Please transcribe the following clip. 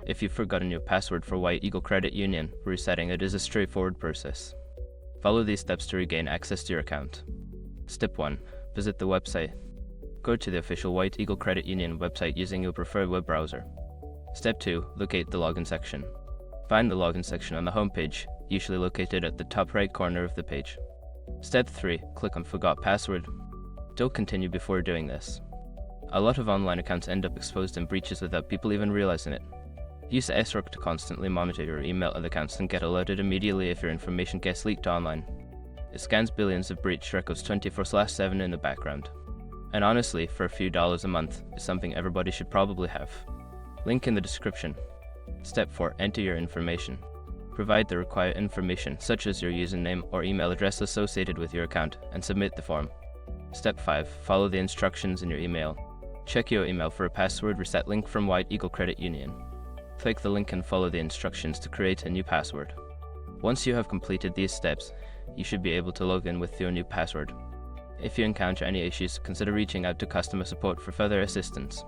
If you've forgotten your password for White Eagle Credit Union, resetting it is a straightforward process. Follow these steps to regain access to your account. Step 1. Visit the website. Go to the official White Eagle Credit Union website using your preferred web browser. Step 2. Locate the login section. Find the login section on the home page, usually located at the top right corner of the page. Step 3. Click on Forgot Password. Don't continue before doing this. A lot of online accounts end up exposed in breaches without people even realizing it. Use SROC to constantly monitor your email and accounts and get alerted immediately if your information gets leaked online. It scans billions of breach records 24/7 in the background. And honestly, for a few dollars a month, is something everybody should probably have. Link in the description. Step 4. Enter your information. Provide the required information, such as your username or email address associated with your account, and submit the form. Step 5. Follow the instructions in your email. Check your email for a password reset link from White Eagle Credit Union. Click the link and follow the instructions to create a new password. Once you have completed these steps, you should be able to log in with your new password. If you encounter any issues, consider reaching out to customer support for further assistance.